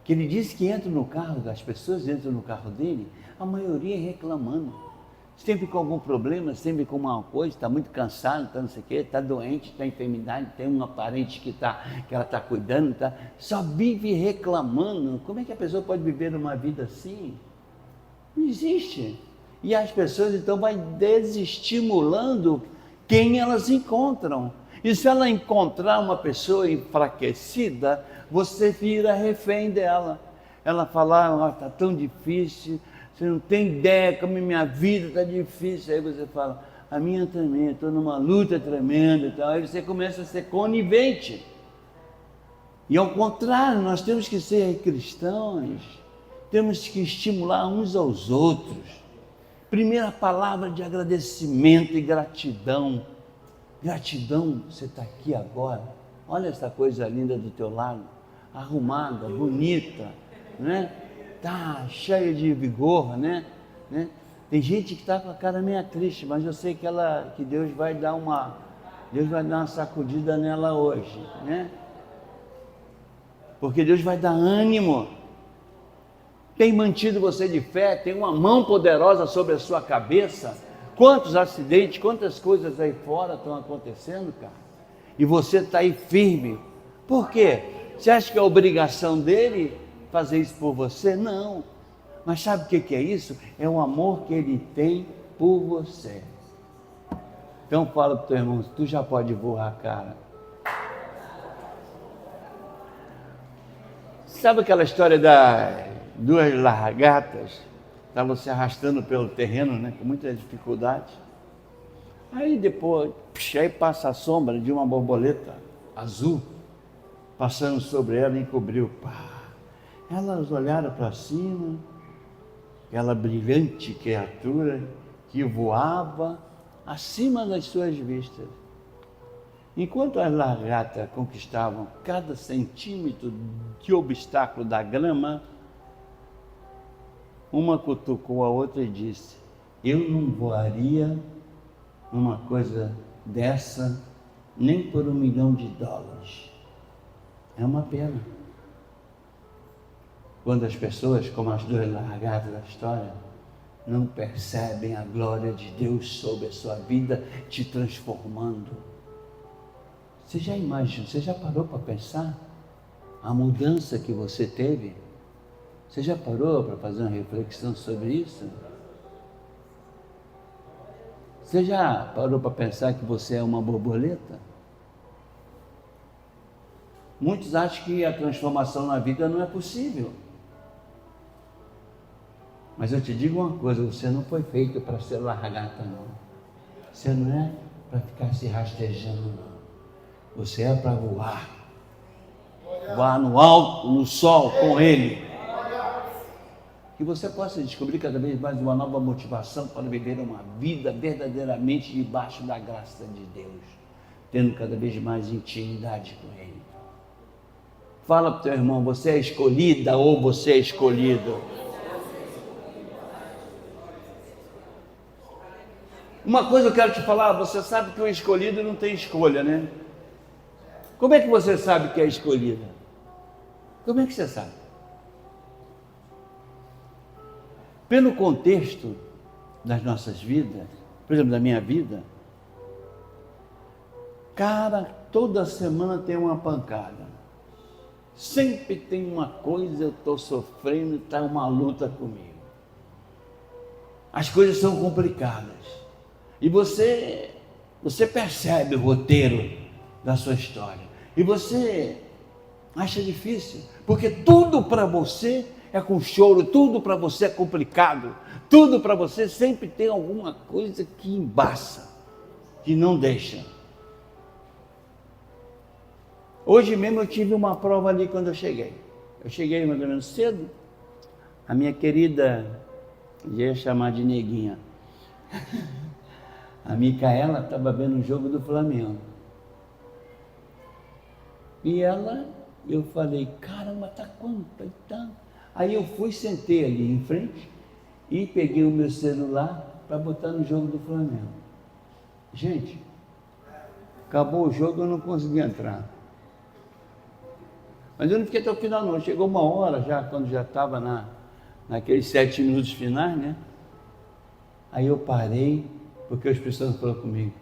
A: Que ele disse que entra no carro, as pessoas entram no carro dele, a maioria reclamando. Sempre com algum problema, sempre com uma coisa, está muito cansado, está não sei o quê, está doente, está enfermidade, tem uma parente que ela está cuidando, só vive reclamando. Como é que a pessoa pode viver uma vida assim? Não existe. E as pessoas então vai desestimulando quem elas encontram. E se ela encontrar uma pessoa enfraquecida, você vira refém dela. Ela fala, está tão difícil, você não tem ideia como minha vida está difícil. Aí você fala, a minha também, estou numa luta tremenda e tal. Aí você começa a ser conivente. E ao contrário, nós temos que ser cristãos, temos que estimular uns aos outros. Primeira palavra de agradecimento e gratidão. Gratidão, você está aqui agora. Olha essa coisa linda do teu lado, arrumada, bonita, né? Tá cheia de vigor, né? Tem gente que está com a cara meio triste, mas eu sei que Deus vai dar uma sacudida nela hoje, né? Porque Deus vai dar ânimo. Tem mantido você de fé, tem uma mão poderosa sobre a sua cabeça. Quantos acidentes, quantas coisas aí fora estão acontecendo, cara? E você está aí firme. Por quê? Você acha que é obrigação dele fazer isso por você? Não. Mas sabe o que é isso? É o amor que ele tem por você. Então fala para o teu irmão, tu já pode voar, cara. Sabe aquela história das duas lagartas? Estavam se arrastando pelo terreno, né, com muita dificuldade. Aí depois, aí passa a sombra de uma borboleta azul, passando sobre ela e encobriu. Elas olharam para cima, aquela brilhante criatura que voava acima das suas vistas. Enquanto as lagartas conquistavam cada centímetro de obstáculo da grama, uma cutucou a outra e disse, eu não voaria numa coisa dessa nem por $1 milhão. É uma pena. Quando as pessoas, como as duas lagartas da história, não percebem a glória de Deus sobre a sua vida, te transformando. Você já imaginou, você já parou para pensar a mudança que você teve? Você já parou para fazer uma reflexão sobre isso? Você já parou para pensar que você é uma borboleta? Muitos acham que a transformação na vida não é possível. Mas eu te digo uma coisa, você não foi feito para ser lagarta, não. Você não é para ficar se rastejando, não. Você é para voar. Voar no alto, no sol, com Ele. Que você possa descobrir cada vez mais uma nova motivação para viver uma vida verdadeiramente debaixo da graça de Deus, tendo cada vez mais intimidade com Ele. Fala para o teu irmão, você é escolhida ou você é escolhido? Uma coisa eu quero te falar, você sabe que o escolhido não tem escolha, né? Como é que você sabe que é escolhida? Como é que você sabe? Pelo contexto das nossas vidas, por exemplo, da minha vida, cara, toda semana tem uma pancada. Sempre tem uma coisa, eu estou sofrendo, está uma luta comigo. As coisas são complicadas. E você percebe o roteiro da sua história. E você acha difícil, porque tudo para você é com choro, tudo para você é complicado, tudo para você sempre tem alguma coisa que embaça, que não deixa. Hoje mesmo eu tive uma prova ali quando eu cheguei. Eu cheguei mais ou menos cedo, a minha querida, já ia chamar de neguinha, a Micaela estava vendo um jogo do Flamengo. E eu falei, caramba, tá quanto? Tá. Aí eu fui, sentei ali em frente e peguei o meu celular para botar no jogo do Flamengo. Gente, acabou o jogo, eu não consegui entrar. Mas eu não fiquei até o final não, chegou uma hora já, quando já estava naqueles 7 minutos finais, né? Aí eu parei, porque o Espírito Santo falou comigo,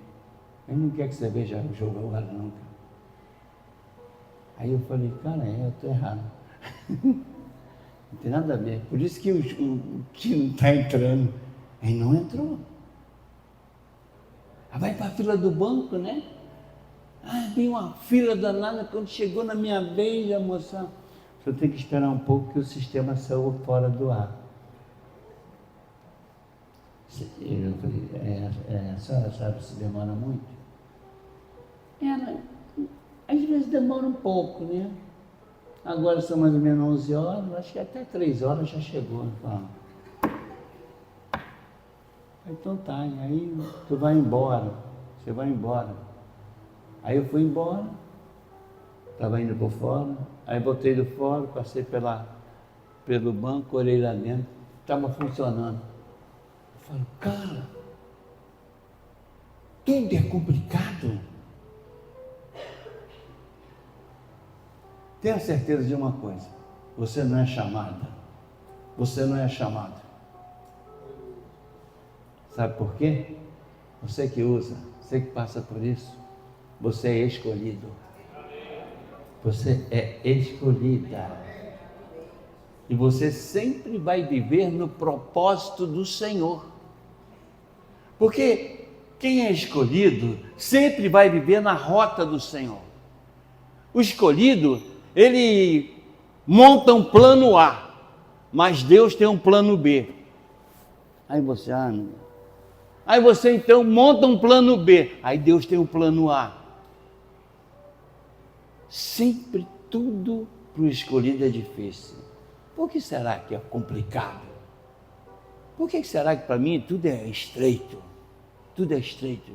A: ele não quer que você veja o jogo agora não, cara. Aí eu falei, cara, eu estou errado. Não tem nada a ver. Por isso que o que não está entrando, ele não entrou. Aí vai para a fila do banco, né? Tem uma fila danada. Quando chegou na minha vez, a moça, eu tenho que esperar um pouco que o sistema saiu fora do ar. Eu falei, a senhora sabe se demora muito? Às vezes demora um pouco, né? Agora são mais ou menos 11 horas, acho que até 3 horas já chegou. Então tá, aí tu vai embora, você vai embora. Aí eu fui embora, estava indo por fora, aí botei do fora, passei pelo banco, olhei lá dentro, estava funcionando. Eu falo, cara, tudo é complicado. Tenha certeza de uma coisa, você não é chamada, você não é chamado. Sabe por quê? Você que usa, você que passa por isso, você é escolhido. Você é escolhida. E você sempre vai viver no propósito do Senhor. Porque quem é escolhido sempre vai viver na rota do Senhor. O escolhido, ele monta um plano A, mas Deus tem um plano B. Aí você, aí você então monta um plano B, aí Deus tem um plano A. Sempre tudo para o escolhido é difícil. Por que será que é complicado? Por que será que para mim tudo é estreito? Tudo é estreito.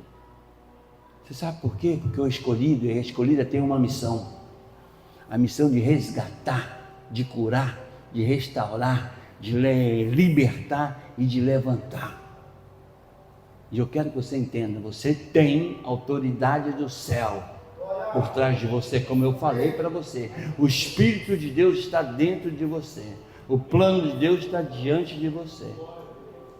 A: Você sabe por quê? Porque o escolhido e a escolhida tem uma missão. A missão de resgatar, de curar, de restaurar, de libertar e de levantar. E eu quero que você entenda, você tem autoridade do céu por trás de você, como eu falei para você. O Espírito de Deus está dentro de você. O plano de Deus está diante de você.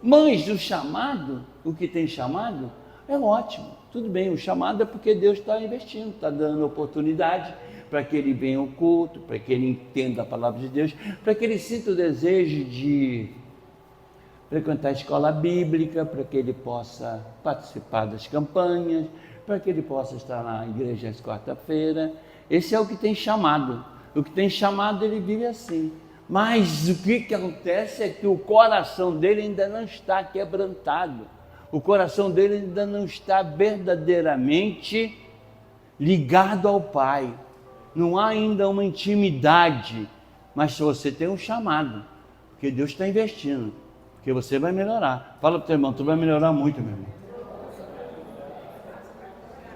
A: Mas o chamado, o que tem chamado, é ótimo. Tudo bem, o chamado é porque Deus está investindo, está dando oportunidade para que ele venha ao culto, para que ele entenda a palavra de Deus, para que ele sinta o desejo de frequentar a escola bíblica, para que ele possa participar das campanhas, para que ele possa estar na igreja às quarta-feira. Esse é o que tem chamado. O que tem chamado, ele vive assim. Mas o que acontece é que o coração dele ainda não está quebrantado. O coração dele ainda não está verdadeiramente ligado ao Pai. Não há ainda uma intimidade. Mas você tem um chamado, porque Deus está investindo, porque você vai melhorar. Fala para o teu irmão, tu vai melhorar muito, meu irmão.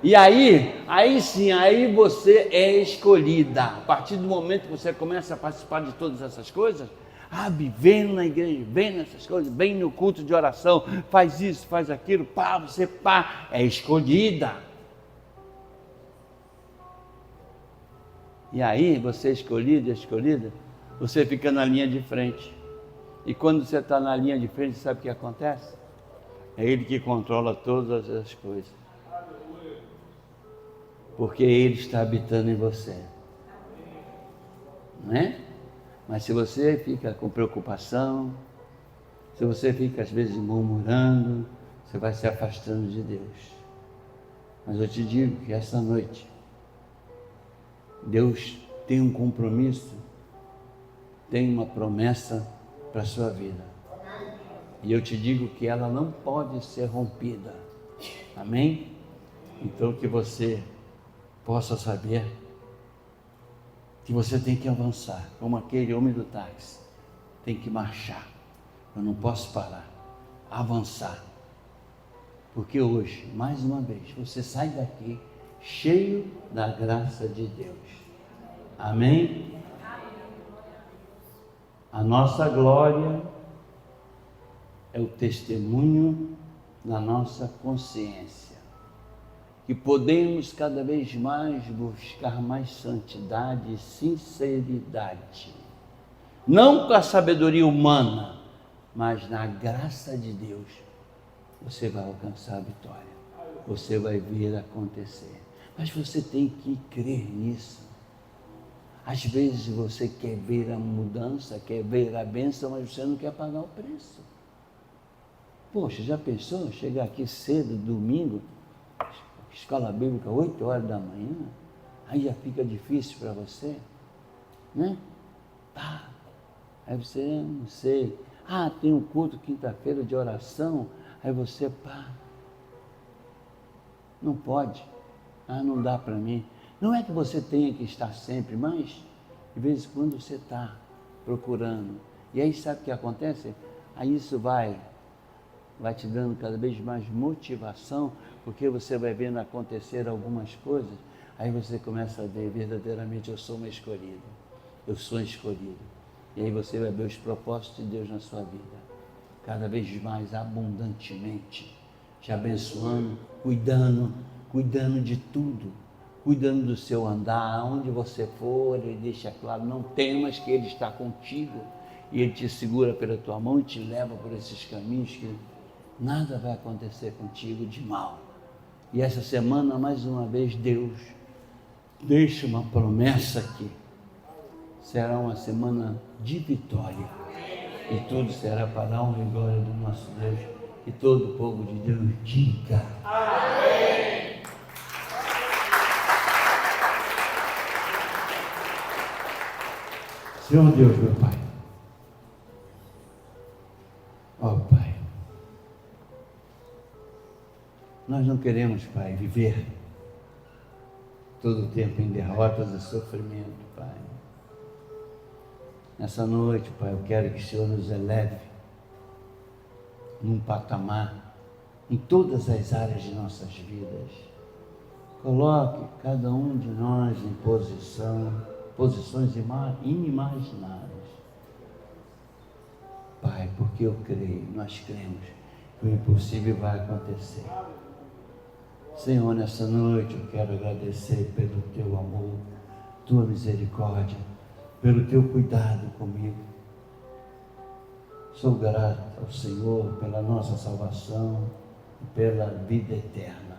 A: E aí sim, aí você é escolhida. A partir do momento que você começa a participar de todas essas coisas, vem na igreja, vem nessas coisas, vem no culto de oração, faz isso, faz aquilo, você é escolhida. E aí você é escolhida, você fica na linha de frente. E quando você está na linha de frente, sabe o que acontece? É Ele que controla todas as coisas. Porque Ele está habitando em você, não é? Mas se você fica com preocupação, se você fica às vezes murmurando, você vai se afastando de Deus. Mas eu te digo que essa noite, Deus tem um compromisso tem uma promessa para a sua vida. E eu te digo que ela não pode ser rompida. Amém? Então que você possa saber que você tem que avançar, como aquele homem do táxi. Tem que marchar. Eu não posso parar. Avançar. Porque hoje, mais uma vez, você sai daqui cheio da graça de Deus. Amém? A nossa glória é o testemunho da nossa consciência, que podemos cada vez mais buscar mais santidade e sinceridade, não com a sabedoria humana, mas na graça de Deus. Você vai alcançar a vitória, você vai ver acontecer, mas você tem que crer nisso. Às vezes você quer ver a mudança, quer ver a bênção, mas você não quer pagar o preço. Poxa, já pensou chegar aqui cedo, domingo, escola bíblica, 8 horas da manhã? Aí já fica difícil para você, né? Tá. Aí você, não sei, tem um culto quinta-feira de oração, aí você, não pode, não dá para mim. Não é que você tenha que estar sempre, mas de vez em quando você está procurando. E aí sabe o que acontece? Aí isso vai te dando cada vez mais motivação, porque você vai vendo acontecer algumas coisas, aí você começa a ver, verdadeiramente eu sou uma escolhida, eu sou escolhido. E aí você vai ver os propósitos de Deus na sua vida, cada vez mais abundantemente, te abençoando, cuidando de tudo, cuidando do seu andar, aonde você for, Ele deixa claro, não temas que Ele está contigo, e Ele te segura pela tua mão e te leva por esses caminhos que nada vai acontecer contigo de mal. E essa semana, mais uma vez, Deus deixa uma promessa aqui, será uma semana de vitória, e tudo será para a honra e glória do nosso Deus, e todo o povo de Deus diga amém. Senhor Deus, meu Pai, Pai, nós não queremos, Pai, viver todo o tempo em derrotas e sofrimento, Pai. Nessa noite, Pai, eu quero que o Senhor nos eleve num patamar em todas as áreas de nossas vidas. Coloque cada um de nós em posições inimagináveis. Pai, porque eu creio, nós cremos que o impossível vai acontecer. Senhor, nessa noite eu quero agradecer pelo Teu amor, Tua misericórdia, pelo Teu cuidado comigo. Sou grato ao Senhor pela nossa salvação e pela vida eterna.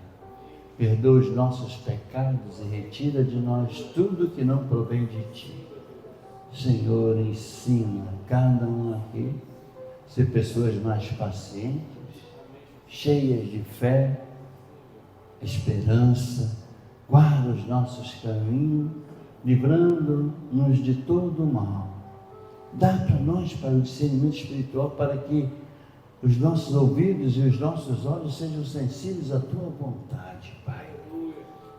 A: Perdoa os nossos pecados e retira de nós tudo que não provém de Ti. Senhor, ensina cada um aqui a ser pessoas mais pacientes, cheias de fé, esperança, guarda os nossos caminhos, livrando-nos de todo o mal. Dá para nós, Pai, o discernimento espiritual para que os nossos ouvidos e os nossos olhos sejam sensíveis à Tua vontade, Pai.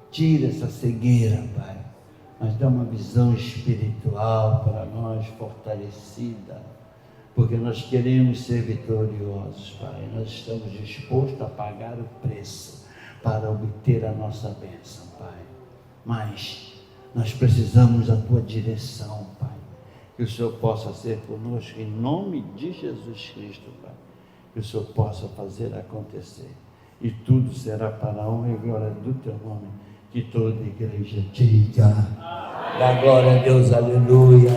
A: Tira essa cegueira, Pai, mas dá uma visão espiritual para nós fortalecida, porque nós queremos ser vitoriosos, Pai. Nós estamos dispostos a pagar o preço para obter a nossa bênção, Pai. Mas nós precisamos da Tua direção, Pai. Que o Senhor possa ser conosco em nome de Jesus Cristo, Pai. Que o Senhor possa fazer acontecer. E tudo será para a honra e glória do Teu nome. Que toda a igreja diga. Da glória a Deus, aleluia.